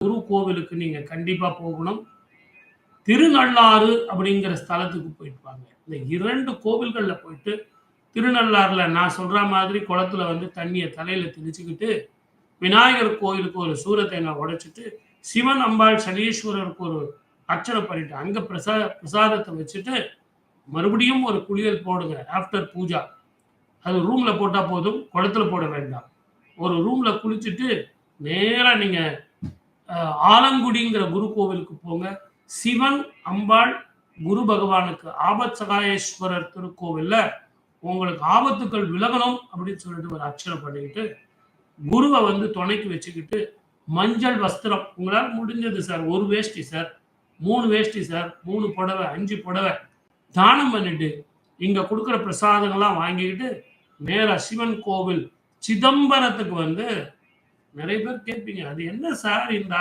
குரு கோவிலுக்கு நீங்க கண்டிப்பா போகணும். திருநள்ளாறு அப்படிங்கிற ஸ்தலத்துக்கு போயிட்டு வாங்க. இந்த 2 கோவில்கள்ல போயிட்டு, திருநள்ளாறுல நான் சொல்ற மாதிரி குளத்துல வந்து தண்ணிய தலையில தெளிச்சுக்கிட்டு, விநாயகர் கோயிலுக்கு ஒரு சூர தேங்காய் உடைச்சுட்டு, சிவன், அம்பாள், சனீஸ்வரருக்கு ஒரு அர்ச்சனை பண்ணிட்டு, அங்க பிரசாதத்த வச்சுட்டு, மறுபடியும் ஒரு குளியல் போடுங்க. ஆஃப்டர் பூஜா. அது ரூம்ல போட்டா போதும். குளத்துல போட வேண்டாம். ஒரு ரூம்ல குளிச்சுட்டு, நேரா நீங்க ஆலங்குடிங்கிற குரு கோவிலுக்கு போங்க. சிவன், அம்பாள், குரு பகவானுக்கு ஆபத் சகாயேஸ்வரர் திருக்கோவில்ல உங்களுக்கு ஆபத்துக்கள் விலகணும் அப்படின்னு சொல்லிட்டு ஒரு அர்ச்சனை பண்ணிக்கிட்டு, குருவ வந்து துணைக்கு வச்சுக்கிட்டு, மஞ்சள் வஸ்திரம் உங்களால முடிஞ்சது சார். 1 வேஷ்டி சார், 3 வேஷ்டி சார், 3 புடவை, 5 புடவை தானம் பண்ணிட்டு, இங்க குடுக்குற பிரசாதங்கள்லாம் வாங்கிக்கிட்டு, நேரா சிவன் கோவில் சிதம்பரத்துக்கு வந்து நெறைய பேர் கேட்பீங்க. அது என்ன சார் இந்த